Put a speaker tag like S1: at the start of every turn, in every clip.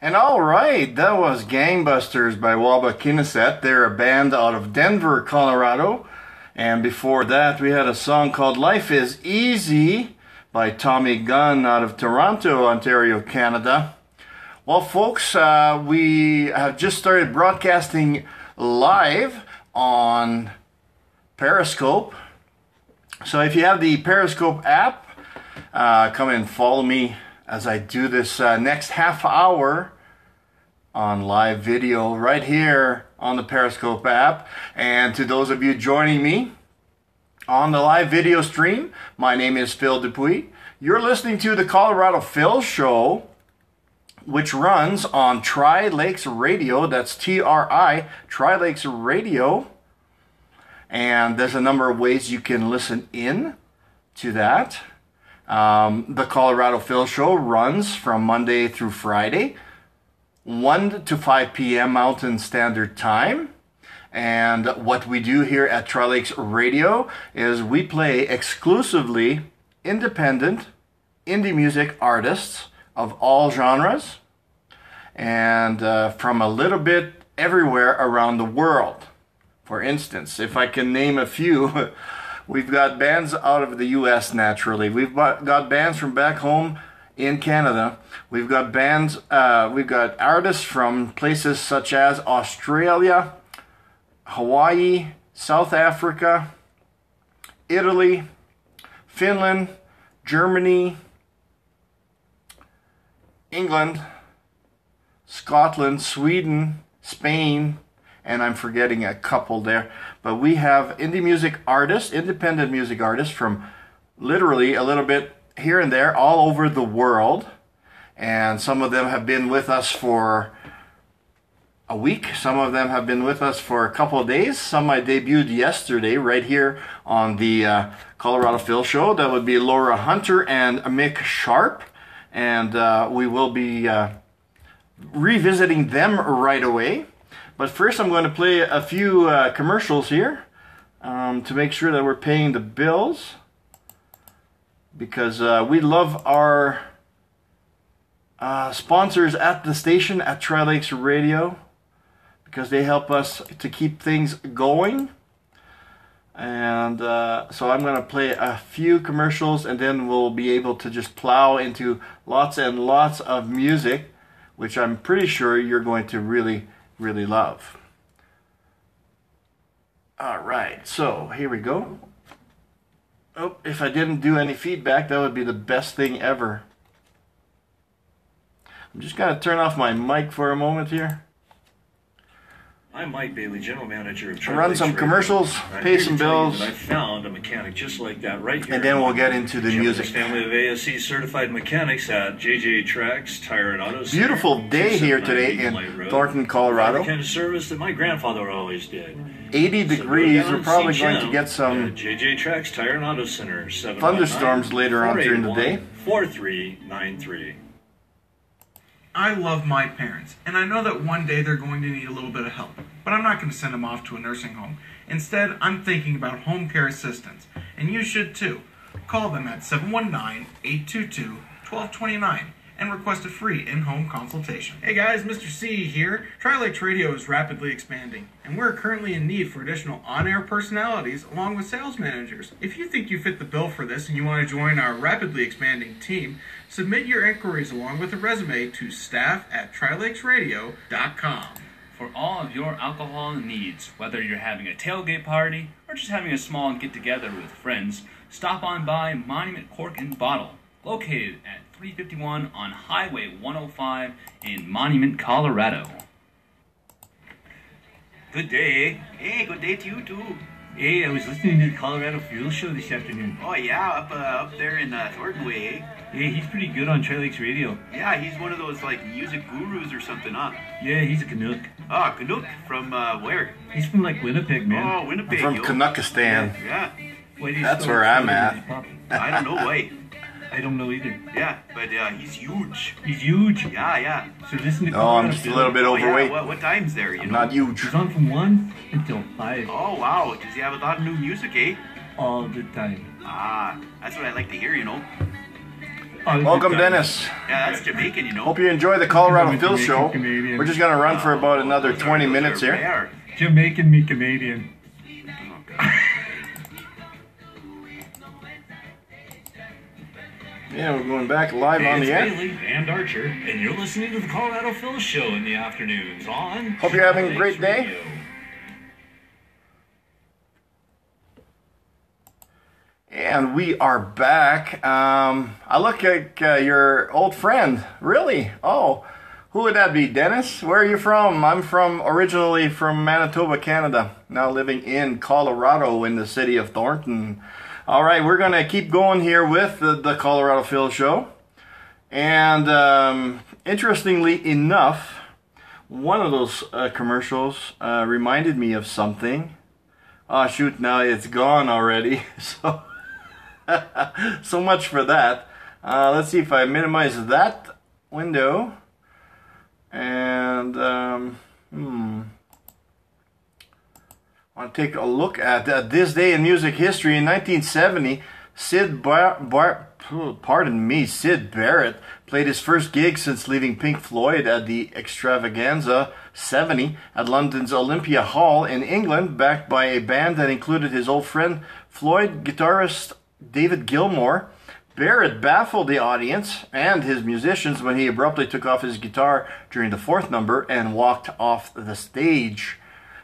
S1: And alright, that was Gangbusters by Waba Kineset. They're a band out of Denver, Colorado. And before that, we had a song called Life is Easy by Tommy Gunn out of Toronto, Ontario, Canada. Well, folks, we have just started broadcasting live on Periscope. So if you have the Periscope app, come and follow me as I do this next half hour on live video right here on the Periscope app. And to those of you joining me on the live video stream, my name is Phil Dupuis. You're listening to the Colorado Phil Show, which runs on Tri-Lakes Radio. That's T-R-I, Tri-Lakes Radio. And there's a number of ways you can listen in to that. The Colorado Phil Show runs from Monday through Friday, 1 to 5 p.m. Mountain Standard Time. And what we do here at Tri-Lakes Radio is we play exclusively independent indie music artists of all genres and from a little bit everywhere around the world. For instance, if I can name a few, we've got bands out of the US naturally. We've got bands from back home in Canada. We've got bands, we've got artists from places such as Australia, Hawaii, South Africa, Italy, Finland, Germany, England, Scotland, Sweden, Spain, and I'm forgetting a couple there. But we have indie music artists, independent music artists from literally a little bit here and there all over the world. And some of them have been with us for a week. Some of them have been with us for a couple of days. Some I debuted yesterday right here on the Colorado Phil Show. That would be Laura Hunter and Mick Sharp. And we will be revisiting them right away. But first I'm going to play a few commercials here to make sure that we're paying the bills, because we love our sponsors at the station at Tri-Lakes Radio, because they help us to keep things going. And so I'm going to play a few commercials, and then we'll be able to just plow into lots and lots of music, which I'm pretty sure you're going to really love. Alright, so here we go. Oh, if I didn't do any feedback, that would be the best thing ever. I'm just going to turn off my mic for a moment here.
S2: I'm Mike Bailey, General Manager of
S1: Run some commercials, pay some bills.
S2: I found a mechanic just like that right here.
S1: And then we'll get into the music.
S2: Family of ASC certified mechanics at JJ Tracks Tire and Auto Center.
S1: Beautiful day here today in Thornton, Colorado.
S2: The kind of service that my grandfather always did.
S1: 80 degrees. We're probably going to get some
S2: JJ Tracks Tire and Auto Center.
S1: thunderstorms later on during the day.
S2: 4393.
S3: I love my parents, and I know that one day they're going to need a little bit of help, but I'm not going to send them off to a nursing home. Instead, I'm thinking about home care assistance, and you should too. Call them at 719-822-1229 and request a free in-home consultation. Hey guys, Mr. C here. Tri-Lakes Radio is rapidly expanding, and we're currently in need for additional on-air personalities along with sales managers. If you think you fit the bill for this and you want to join our rapidly expanding team, submit your inquiries along with a resume to staff@trilakesradio.com.
S4: For all of your alcohol needs, whether you're having a tailgate party or just having a small get-together with friends, stop on by Monument Cork and Bottle, located at 351 on Highway 105 in Monument, Colorado.
S5: Good day. Hey, good day to you too. Hey, I was listening to the Colorado Fuel Show this afternoon. Oh yeah, up there in Thornton Way, eh? Yeah, he's pretty good on Tri-Lakes Radio. Yeah, he's one of those like music gurus or something, huh? Yeah, he's a Canuck. Oh, Canuck from where? He's from like Winnipeg, man. Oh, Winnipeg.
S1: I'm from Canuckistan.
S5: Yeah.
S1: That's where I'm at.
S5: I don't know why.
S4: I don't know either.
S5: Yeah, but he's huge.
S4: He's huge?
S5: Yeah.
S4: So listen to
S1: Oh, I'm just a little bit overweight.
S5: Yeah. What time's there, you know?
S1: Not huge.
S4: He's on from 1 until 5.
S5: Oh, wow. Does he have a lot of new music, eh?
S4: All the time.
S5: Ah, that's what I like to hear, you know.
S1: Welcome, Dennis.
S5: Yeah, that's Jamaican, you know.
S1: Hope you enjoy the Colorado Phil Show. We're just going to run for about another 20 minutes here.
S6: Jamaican me Canadian.
S1: Yeah, we're going back live on the air.
S2: It's Bailey and Archer, and you're listening to the Colorado Phil Show in the afternoons on...
S1: Hope you're having a great day.
S2: Radio.
S1: And we are back. I look like your old friend. Really? Oh, who would that be? Dennis? Where are you from? I'm originally from Manitoba, Canada. Now living in Colorado in the city of Thornton. All right, we're going to keep going here with the Colorado Phil Show. And interestingly enough, one of those commercials reminded me of something. Oh, shoot, now it's gone already. So... so much for that. Let's see if I minimize that window. And I want to take a look at this day in music history. In 1970, Sid Barrett played his first gig since leaving Pink Floyd at the Extravaganza 70 at London's Olympia Hall in England, backed by a band that included his old friend Floyd guitarist David Gilmour. Barrett baffled the audience and his musicians when he abruptly took off his guitar during the fourth number and walked off the stage.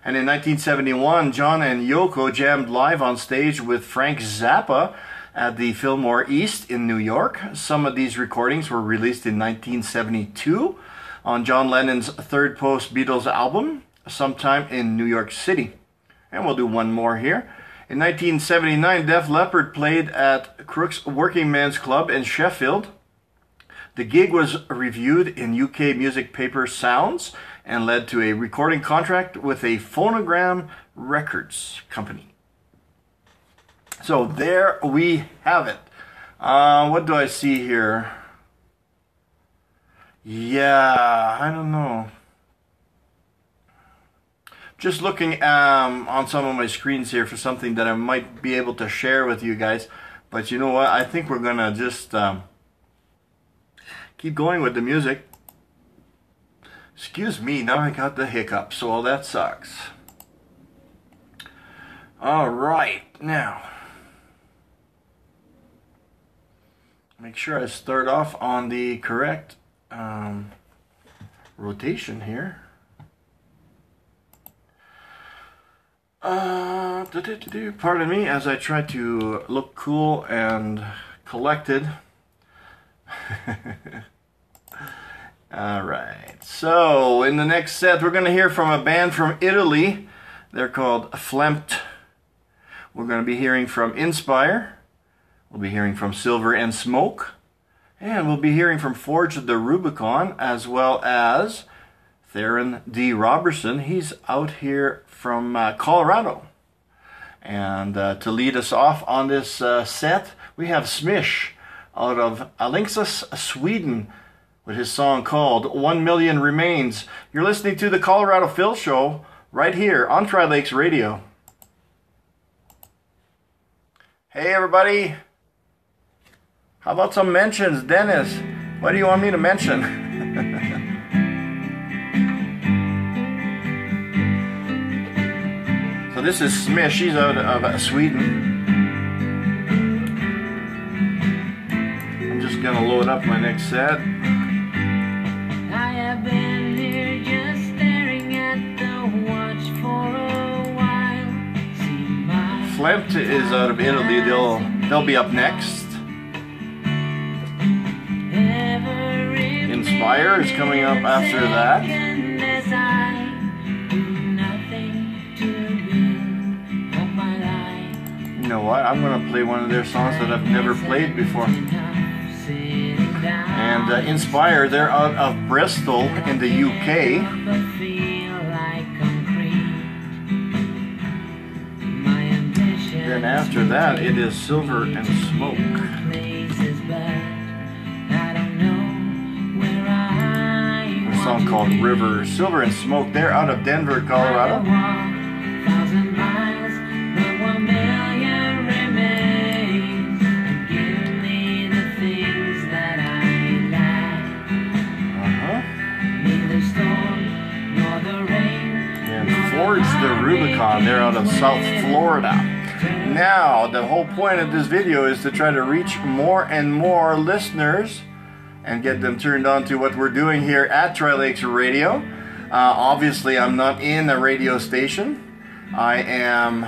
S1: And in 1971, John and Yoko jammed live on stage with Frank Zappa at the Fillmore East in New York. Some of these recordings were released in 1972 on John Lennon's third post-Beatles album, sometime in New York City. And we'll do one more here. In 1979, Def Leppard played at Crook's Working Men's Club in Sheffield. The gig was reviewed in UK music paper Sounds and led to a recording contract with a Phonogram Records company. So there we have it. What do I see here? Yeah, I don't know. Just looking on some of my screens here for something that I might be able to share with you guys. But you know what? I think we're going to just keep going with the music. Excuse me, now I got the hiccup, so that sucks. All right, now. Make sure I start off on the correct rotation here. Pardon me as I try to look cool and collected. Alright, so in the next set we're going to hear from a band from Italy. They're called Flempt. We're going to be hearing from Inspire. We'll be hearing from Silver and Smoke. And we'll be hearing from Forge the Rubicon, as well as Theron D. Robertson. He's out here from Colorado. And to lead us off on this set, we have Smish out of Alingsås, Sweden, with his song called 1 Million Remains. You're listening to the Colorado Phil Show right here on Tri-Lakes Radio. Hey everybody, how about some mentions? Dennis, what do you want me to mention? So this is Smith, she's out of Sweden. I'm just gonna load up my next set.
S7: I have been here just staring at the watch for a while.
S1: Flempt is out of Italy, they'll be up next. Inspire is coming up after that. You know what? I'm going to play one of their songs that I've never played before. And Inspire, they're out of Bristol in the UK. Then after that, it is Silver and Smoke. A song called River. Silver and Smoke, they're out of Denver, Colorado.
S7: Give me the things that
S1: Rubicon. They're out of South Florida. Now, the whole point of this video is to try to reach more and more listeners and get them turned on to what we're doing here at Tri-Lakes Radio. Obviously, I'm not in a radio station. I am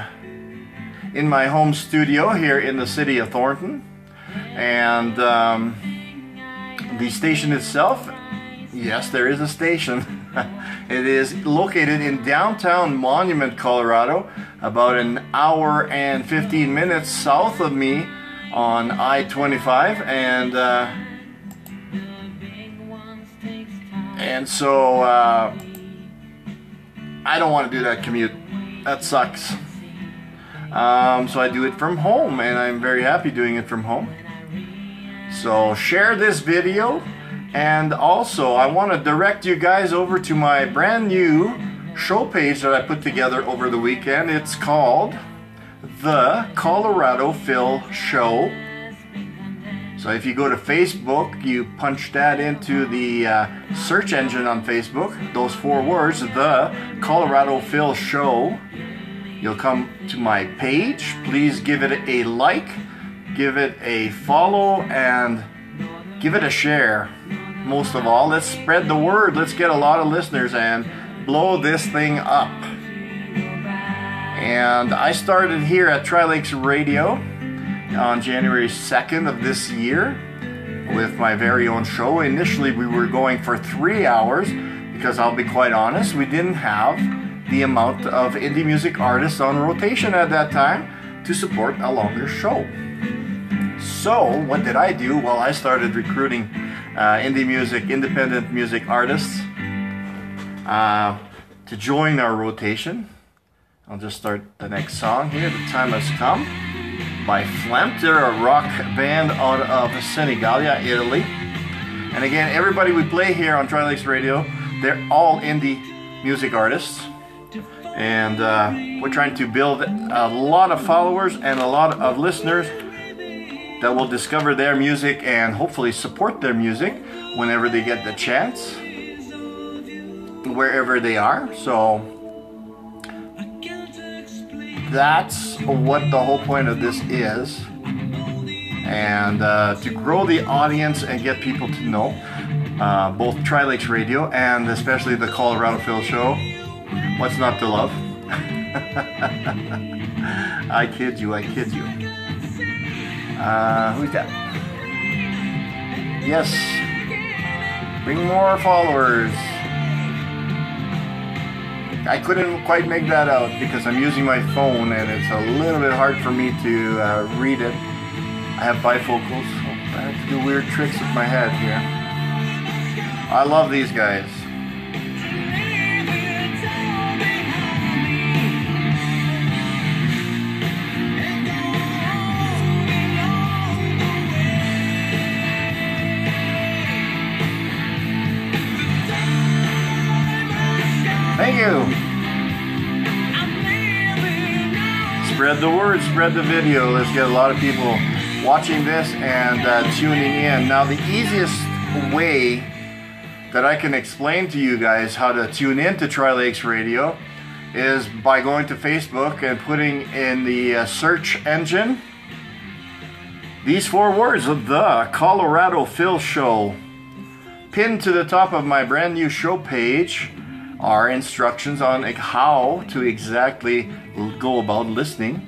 S1: in my home studio here in the city of Thornton. And the station itself, yes, there is a station. It is located in downtown Monument, Colorado, about an hour and 15 minutes south of me on I-25, and so I don't want to do that commute. That sucks. So I do it from home, and I'm very happy doing it from home. So share this video, and also I want to direct you guys over to my brand new show page that I put together over the weekend. It's called The Colorado Phil Show. So if you go to Facebook, you punch that into the search engine on Facebook, those 4 words, The Colorado Phil Show, you'll come to my page. Please give it a like, give it a follow, and give it a share. Most of all, let's spread the word. Let's get a lot of listeners and blow this thing up. And I started here at Tri-Lakes Radio on January 2nd of this year with my very own show. Initially we were going for 3 hours because I'll be quite honest, we didn't have the amount of indie music artists on rotation at that time to support a longer show. So what did I do? Well, I started recruiting independent music artists to join our rotation. I'll just start the next song here. The Time Has Come by Flempt. They're a rock band out of Senigallia, Italy. And again, everybody we play here on Tri-Lakes Radio, they're all indie music artists. And we're trying to build a lot of followers and a lot of listeners that will discover their music and hopefully support their music whenever they get the chance, wherever they are. So that's what the whole point of this is, and to grow the audience and get people to know both Tri-Lakes Radio and especially the Colorado Phil Show. What's not to love? I kid you, I kid you. Who's that? Yes, bring more followers. I couldn't quite make that out because I'm using my phone and it's a little bit hard for me to read it. I have bifocals, so I have to do weird tricks with my head here. I love these guys. Thank you. Spread the word, spread the video. Let's get a lot of people watching this and tuning in. Now, the easiest way that I can explain to you guys how to tune in to Tri-Lakes Radio is by going to Facebook and putting in the search engine these 4 words, The Colorado Phil Show. Pinned to the top of my brand new show page are instructions on how to exactly go about listening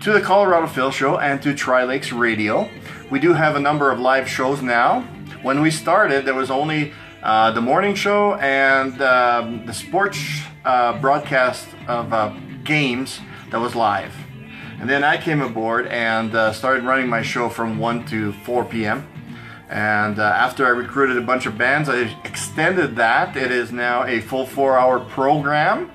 S1: to the Colorado Phil Show and to Tri-Lakes Radio. We do have a number of live shows now. When we started, there was only the morning show and the sports broadcast of games that was live. And then I came aboard and started running my show from 1 to 4 p.m. And after I recruited a bunch of bands, I extended that. It is now a full 4-hour program.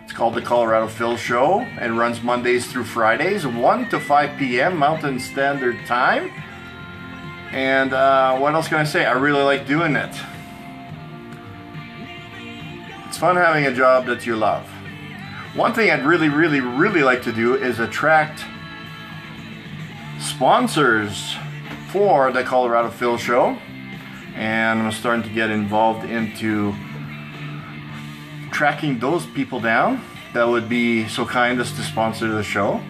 S1: It's called the Colorado Phil Show and runs Mondays through Fridays, 1 to 5 p.m. Mountain Standard Time. And what else can I say? I really like doing it. It's fun having a job that you love. One thing I'd really like to do is attract sponsors for the Colorado Phil Show, and I'm starting to get involved into tracking those people down that would be so kind as to sponsor the show.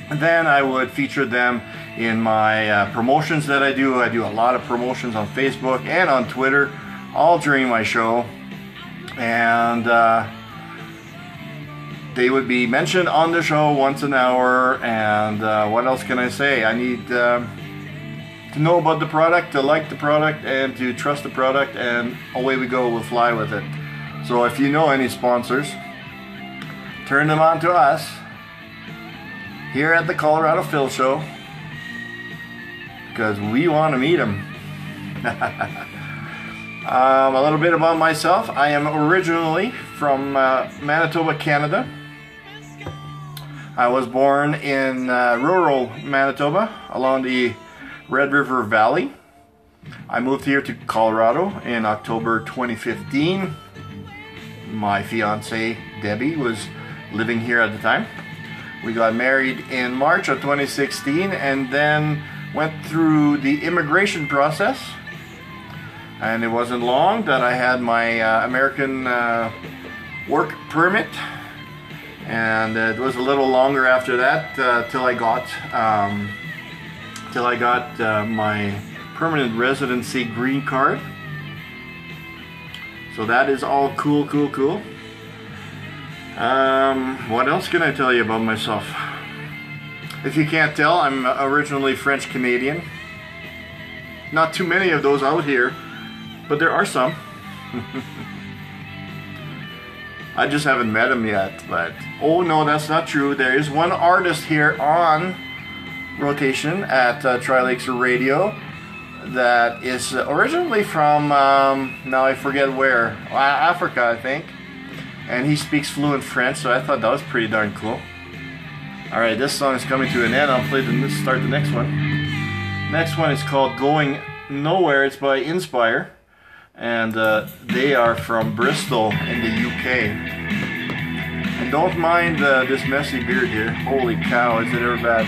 S1: And then I would feature them in my promotions that I do. I do a lot of promotions on Facebook and on Twitter, all during my show. And they would be mentioned on the show once an hour. And what else can I say? I need to know about the product, to like the product, and to trust the product, and away we go, we'll fly with it. So if you know any sponsors, turn them on to us here at the Colorado Phil Show, because we want to meet them. A little bit about myself. I am originally from Manitoba, Canada. I was born in rural Manitoba along the Red River Valley. I moved here to Colorado in October 2015. My fiance Debbie was living here at the time. We got married in March of 2016 and then went through the immigration process. And it wasn't long that I had my American work permit, and it was a little longer after that till I got my permanent residency green card. So that is all cool. What else can I tell you about myself? If you can't tell, I'm originally French Canadian. Not too many of those out here, but there are some. I just haven't met them yet, but oh no, that's not true. There is one artist here on rotation at Tri-Lakes Radio that is originally from, now I forget where, Africa I think, and he speaks fluent French, so I thought that was pretty darn cool. Alright, this song is coming to an end. I'll start the next one. Next one is called Going Nowhere. It's by Inspire, and they are from Bristol in the UK. And don't mind this messy beard here. Holy cow, is it ever bad.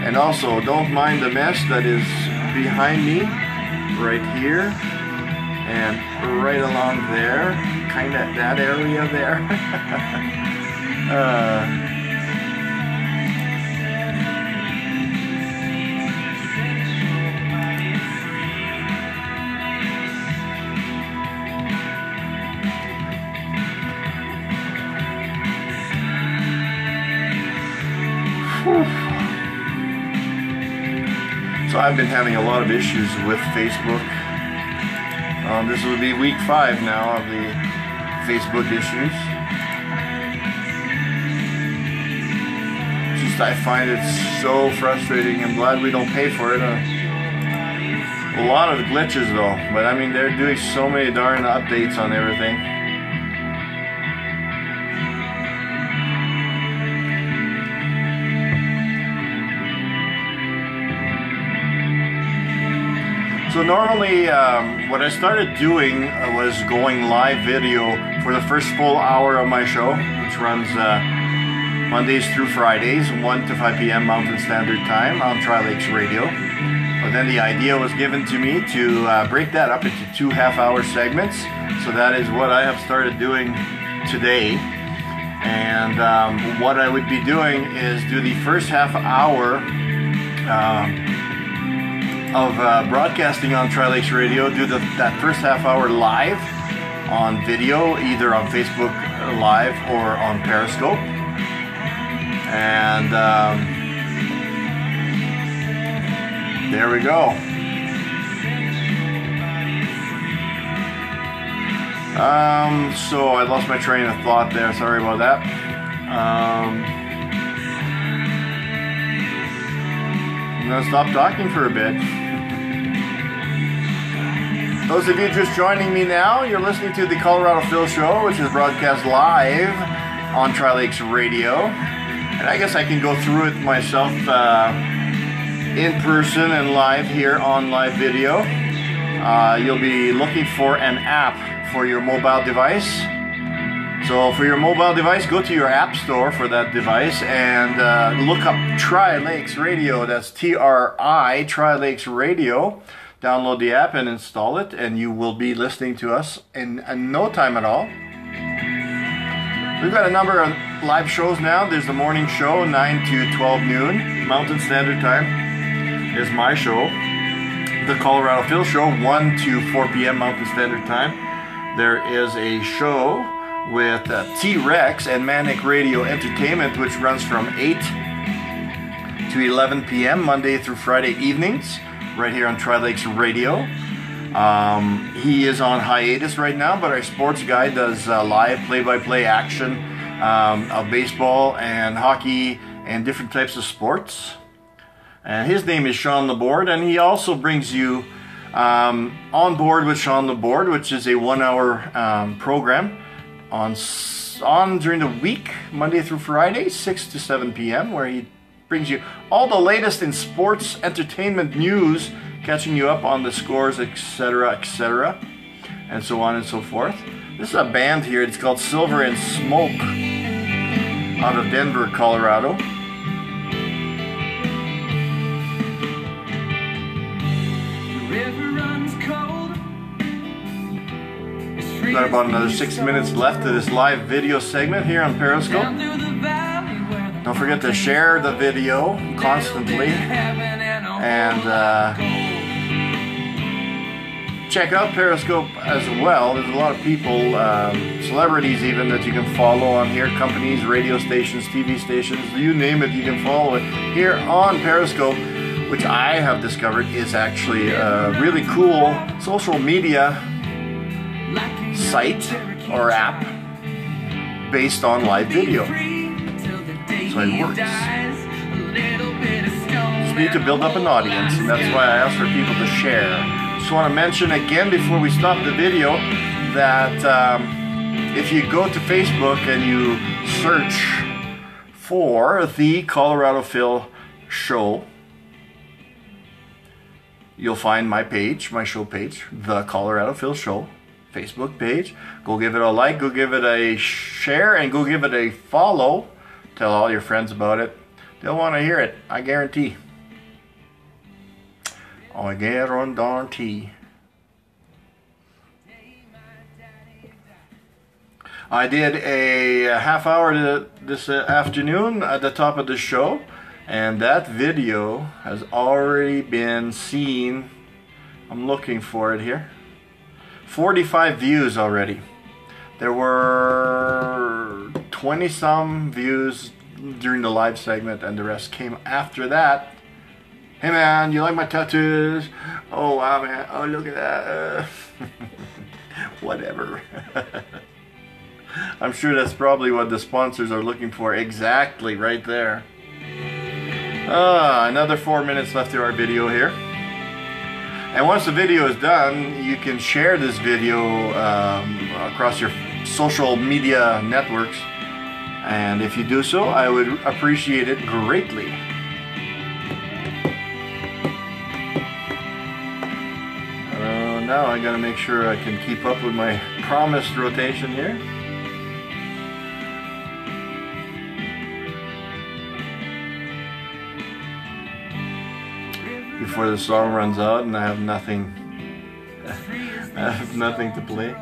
S1: And also, don't mind the mess that is behind me, right here, and right along there, kind of that area there. So I've been having a lot of issues with Facebook. This would be week 5 now of the Facebook issues. Just I find it so frustrating. I'm glad we don't pay for it. A lot of glitches though, but I mean they're doing so many darn updates on everything. So normally what I started doing was going live video for the first full hour of my show, which runs Mondays through Fridays, 1 to 5 p.m. Mountain Standard Time on Tri-Lakes Radio. But then the idea was given to me to break that up into 2 half-hour segments. So that is what I have started doing today. And what I would be doing is do the first half hour of broadcasting on Tri-Lakes Radio, do that first half hour live on video, either on Facebook Live or on Periscope. And there we go. So I lost my train of thought there, sorry about that. I'm gonna stop talking for a bit. Those of you just joining me now, you're listening to the Colorado Phil Show, which is broadcast live on Tri-Lakes Radio. And I guess I can go through it myself in person and live here on live video. You'll be looking for an app for your mobile device. So for your mobile device, go to your app store for that device and look up Tri-Lakes Radio. That's Tri, Tri-Lakes Radio. download the app and install it, and you will be listening to us in no time at all. We've got a number of live shows now. There's the morning show, 9 to 12 noon, Mountain Standard Time is my show. The Colorado Phil Show, 1 to 4 p.m. Mountain Standard Time. There is a show with T-Rex and Manic Radio Entertainment, which runs from 8 to 11 p.m. Monday through Friday evenings, right here on Tri-Lakes Radio. He is on hiatus right now, but our sports guy does live play-by-play action of baseball and hockey and different types of sports. And his name is Sean Laborde, and he also brings you On Board with Sean Laborde, which is a 1-hour program on during the week, Monday through Friday, 6 to 7 p.m., where he brings you all the latest in sports, entertainment news, catching you up on the scores, etc., and so on and so forth. This is a band here. It's called Silver and Smoke out of Denver, Colorado. We've got about another 6 minutes left of this live video segment here on Periscope. Don't forget to share the video constantly, and check out Periscope as well. There's a lot of people, celebrities even, that you can follow on here. Companies, radio stations, TV stations, you name it, you can follow it here on Periscope, which I have discovered is actually a really cool social media site or app based on live video. So it works. Just need to build up an audience, and that's why I ask for people to share. Just want to mention again before we stop the video that if you go to Facebook and you search for the Colorado Phil Show, you'll find my page, my show page, the Colorado Phil Show Facebook page. Go give it a like, go give it a share, and go give it a follow. Tell all your friends about it. They'll want to hear it, I guarantee. I guarantee. I did a half hour this afternoon at the top of the show, and that video has already been seen. I'm looking for it here. 45 views already. There were 20 some views during the live segment, and the rest came after that. Hey man, you like my tattoos? Oh wow man, oh look at that. Whatever. I'm sure that's probably what the sponsors are looking for. Exactly, right there. Another 4 minutes left to our video here. And once the video is done, you can share this video across your social media networks. And if you do so, I would appreciate it greatly. Now I gotta make sure I can keep up with my promised rotation here. Before the song runs out and I have nothing I have nothing to play.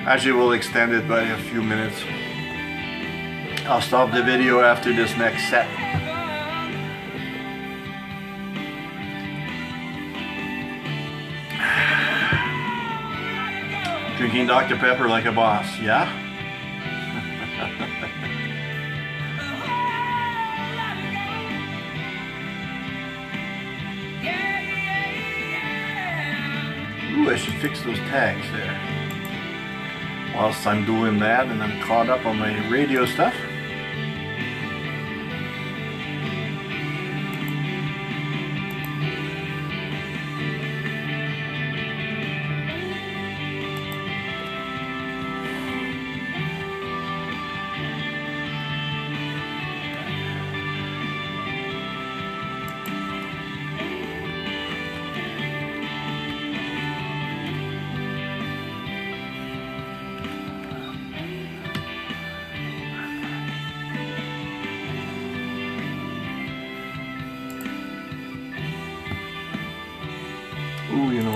S1: Actually, we'll extend it by a few minutes. I'll stop the video after this next set. Drinking Dr. Pepper like a boss, yeah? Ooh, I should fix those tags there. Whilst I'm doing that and I'm caught up on my radio stuff.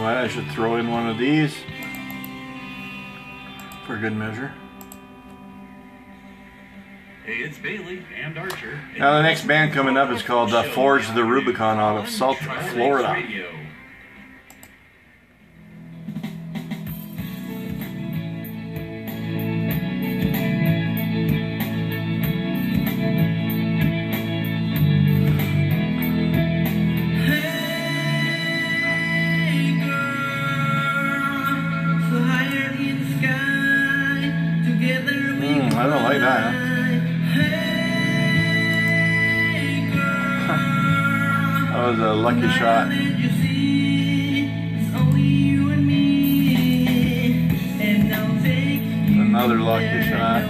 S1: what? I should throw in one of these for good measure.
S5: Hey, it's Bailey and Archer.
S1: Now the next band coming up is called Forge the Rubicon out of South Florida. I don't like that. That was a lucky shot. Another lucky shot.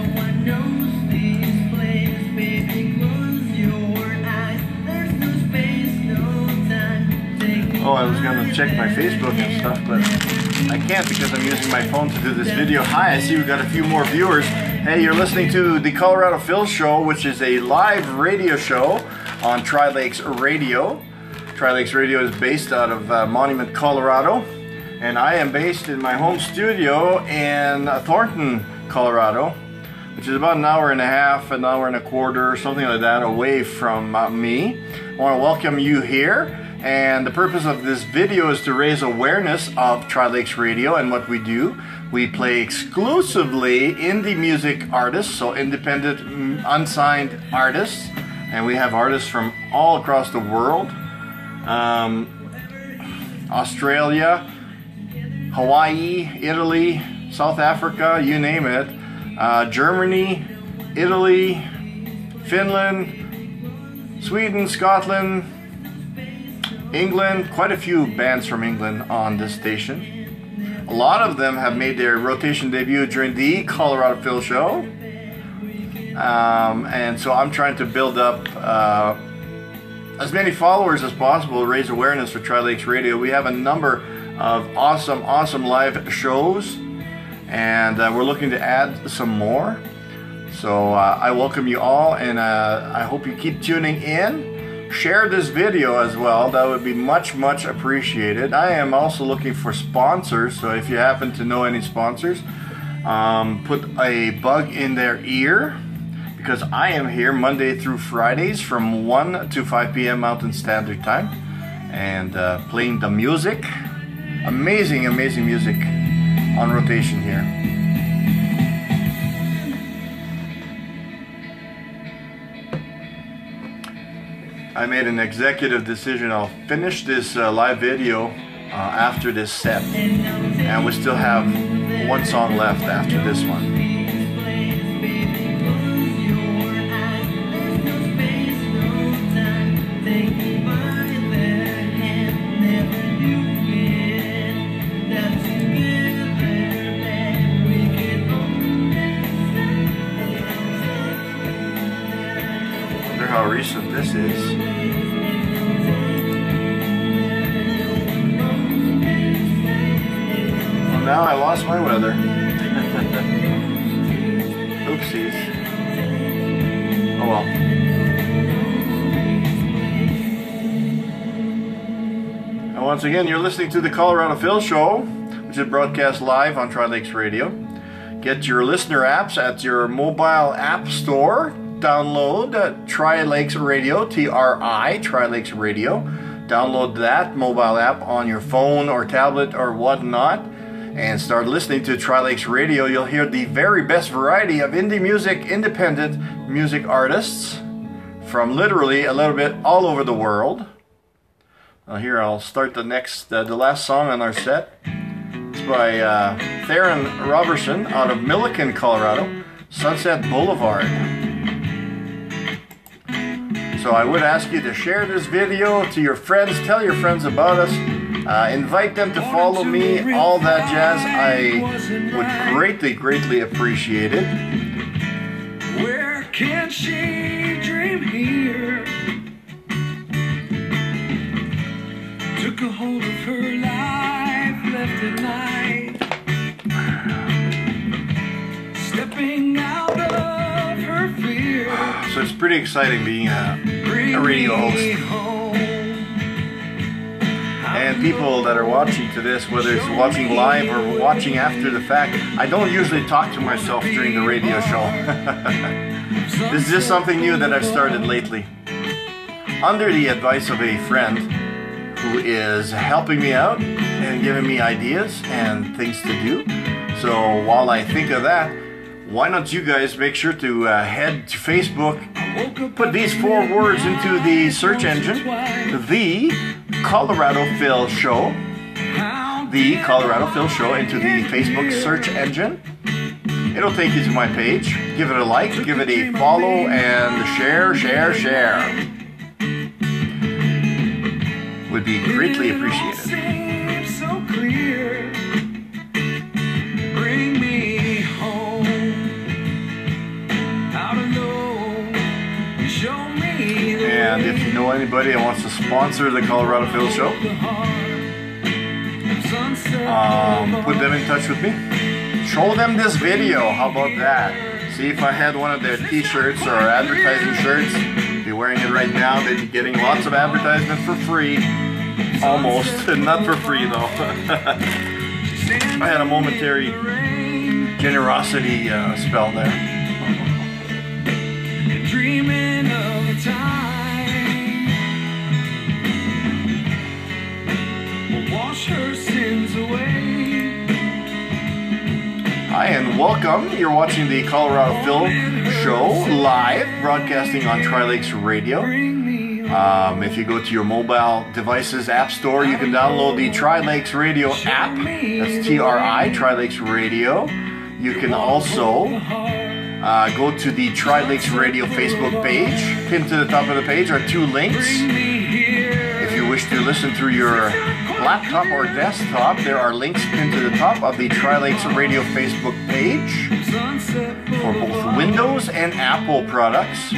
S1: Oh, I was gonna check my Facebook and stuff, but I can't because I'm using my phone to do this video. Hi, I see we've got a few more viewers. Hey, you're listening to the Colorado Phil Show, which is a live radio show on Tri-Lakes Radio. Tri-Lakes Radio is based out of Monument, Colorado, and I am based in my home studio in Thornton, Colorado, which is about an hour and a half, an hour and a quarter, something like that, away from me. I want to welcome you here, and the purpose of this video is to raise awareness of Tri-Lakes Radio and what we do. We play exclusively indie music artists, so independent, unsigned artists, and we have artists from all across the world. Australia, Hawaii, Italy, South Africa, you name it. Germany, Italy, Finland, Sweden, Scotland, England, quite a few bands from England on this station. A lot of them have made their rotation debut during the Colorado Phil Show. And so I'm trying to build up as many followers as possible, raise awareness for Tri-Lakes Radio. We have a number of awesome live shows, and we're looking to add some more. So I welcome you all, and I hope you keep tuning in. Share this video as well. That would be much appreciated. I am also looking for sponsors, so if you happen to know any sponsors, put a bug in their ear, because I am here Monday through Fridays from 1 to 5 p.m. Mountain Standard Time, and playing the music. Amazing music on rotation here. I made an executive decision. I'll finish this live video after this set, and we still have one song left after this one. How recent this is. Well, now I lost my weather. Oopsies. Oh well. And once again, you're listening to the Colorado Phil Show, which is broadcast live on Tri-Lakes Radio. Get your listener apps at your mobile app store. Download Tri-Lakes Radio, Tri-Lakes Radio. Download that mobile app on your phone or tablet or whatnot, and start listening to Tri-Lakes Radio. You'll hear the very best variety of indie music, independent music artists from literally a little bit all over the world. Here, I'll start the last song on our set. It's by Theron Robertson out of Milliken, Colorado, Sunset Boulevard. So I would ask you to share this video to your friends, tell your friends about us, invite them to follow me, all that jazz. I would greatly appreciate it.
S8: Where can she dream here? Took a hold of her life, left at night, stepping out of her fear.
S1: So it's pretty exciting being a radio host. And people that are watching to this, whether it's watching live or watching after the fact, I don't usually talk to myself during the radio show. This is just something new that I've started lately. Under the advice of a friend who is helping me out and giving me ideas and things to do. So while I think of that, why don't you guys make sure to head to Facebook, put these 4 words into the search engine, The Colorado Phil Show, The Colorado Phil Show into the Facebook search engine. It'll take you to my page. Give it a like, give it a follow, and share. Would be greatly appreciated. And if you know anybody that wants to sponsor the Colorado Phil Show, put them in touch with me. Show them this video. How about that? See if I had one of their t-shirts or advertising shirts. Be wearing it right now. They'd be getting lots of advertisement for free. Almost. Not for free though. I had a momentary generosity spell there.
S8: Dreaming of a time we'll wash her sins away.
S1: Hi and welcome. You're watching the Colorado Phil Show live, broadcasting on Tri-Lakes Radio. If you go to your mobile devices app store, you can download the Tri-Lakes Radio app. That's TRI, Tri-Lakes Radio. You can also go to the Tri-Lakes Radio Facebook page. Pinned to the top of the page are 2 links. If you wish to listen through your laptop or desktop, there are links pinned to the top of the Tri-Lakes Radio Facebook page for both Windows and Apple products.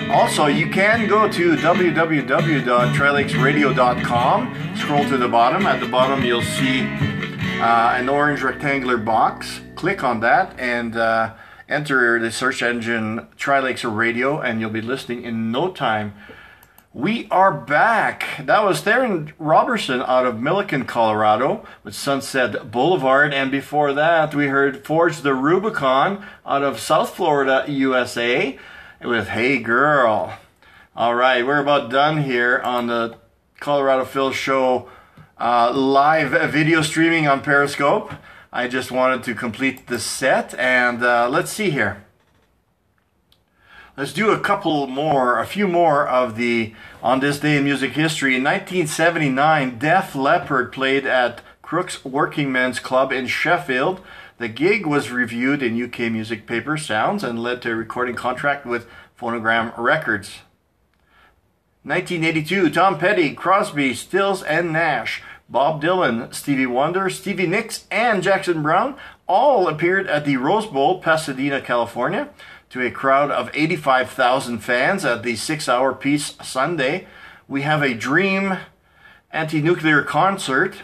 S1: Also, you can go to www.trilakesradio.com. Scroll to the bottom. At the bottom, you'll see an orange rectangular box. Click on that and enter the search engine Tri-Lakes Radio, and you'll be listening in no time. We are back. That was Theron Robertson out of Milliken, Colorado with Sunset Boulevard. And before that, we heard Forge the Rubicon out of South Florida, USA with Hey Girl. All right, we're about done here on the Colorado Phil Show live video streaming on Periscope. I just wanted to complete the set, and let's see here. Let's do a few more of the On This Day in Music History. In 1979, Def Leppard played at Crook's Working Men's Club in Sheffield. The gig was reviewed in UK music paper Sounds and led to a recording contract with Phonogram Records. 1982, Tom Petty, Crosby, Stills and Nash, Bob Dylan, Stevie Wonder, Stevie Nicks, and Jackson Browne all appeared at the Rose Bowl, Pasadena, California, to a crowd of 85,000 fans at the 6-hour Peace Sunday. We have a Dream anti-nuclear concert.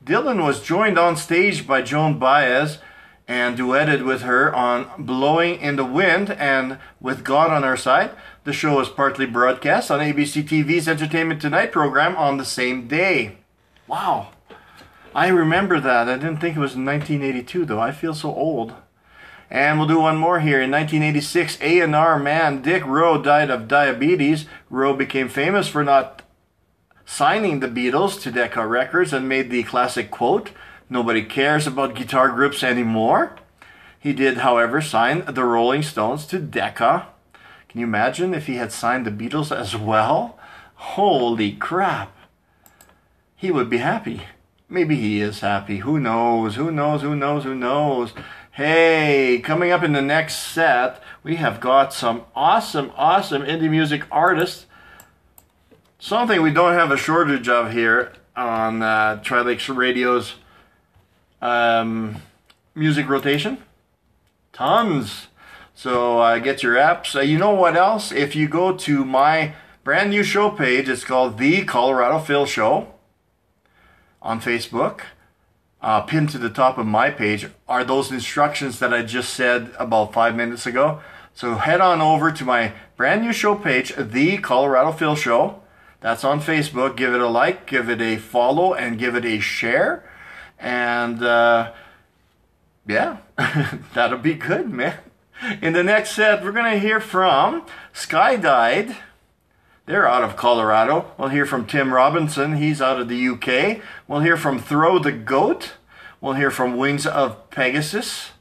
S1: Dylan was joined on stage by Joan Baez and duetted with her on Blowing in the Wind and With God on Our Side. The show was partly broadcast on ABC TV's Entertainment Tonight program on the same day. Wow, I remember that. I didn't think it was in 1982 though. I feel so old. And we'll do one more here. In 1986, A&R man Dick Rowe died of diabetes. Rowe became famous for not signing the Beatles to Decca Records and made the classic quote, "Nobody cares about guitar groups anymore." He did, however, sign the Rolling Stones to Decca. Can you imagine if he had signed the Beatles as well? Holy crap. He would be happy. Maybe he is happy. Who knows? Who knows? Who knows? Who knows? Hey, coming up in the next set, we have got some awesome indie music artists. Something we don't have a shortage of here on Tri-Lakes Radio's music rotation. Tons. So get your apps. You know what else? If you go to my brand new show page, it's called The Colorado Phil Show on Facebook. Pinned to the top of my page are those instructions that I just said about 5 minutes ago. So head on over to my brand new show page, The Colorado Phil Show. That's on Facebook. Give it a like, give it a follow, and give it a share. And yeah, that'll be good, man. In the next set, we're going to hear from Skydied. They're out of Colorado. We'll hear from Tim Robinson. He's out of the UK. We'll hear from Throw the Goat. We'll hear from Wings of Pegasus.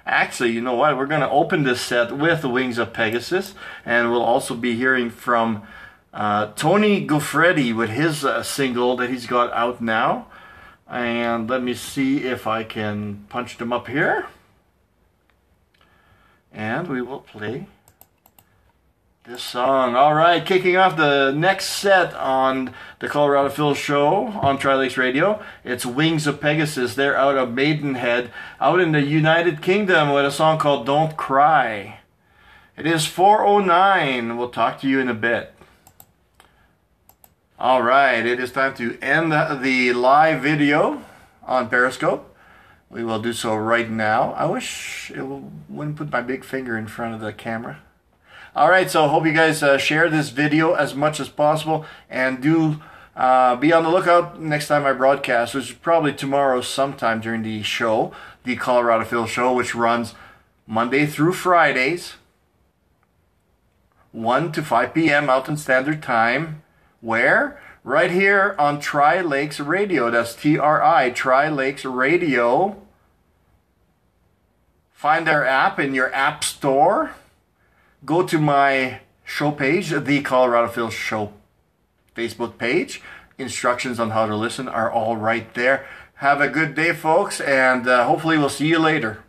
S1: Actually, you know what? We're going to open this set with Wings of Pegasus. And we'll also be hearing from Tony Goffretti with his single that he's got out now. And let me see if I can punch them up here. And we will play this song. All right, kicking off the next set on the Colorado Phil Show on Tri-Lakes Radio. It's Wings of Pegasus. They're out of Maidenhead, out in the United Kingdom with a song called Don't Cry. It is 4:09. We'll talk to you in a bit. All right, it is time to end the live video on Periscope. We will do so right now. I wish it wouldn't put my big finger in front of the camera. All right, so hope you guys share this video as much as possible, and do be on the lookout next time I broadcast, which is probably tomorrow sometime during the show, the Colorado Phil Show, which runs Monday through Fridays, 1 to 5 p.m. Mountain Standard Time. Where? Right here on Tri-Lakes Radio. That's TRI, Tri-Lakes Radio. Find their app in your app store. Go to my show page, the Colorado Phil Show Facebook page. Instructions on how to listen are all right there. Have a good day, folks, and hopefully we'll see you later.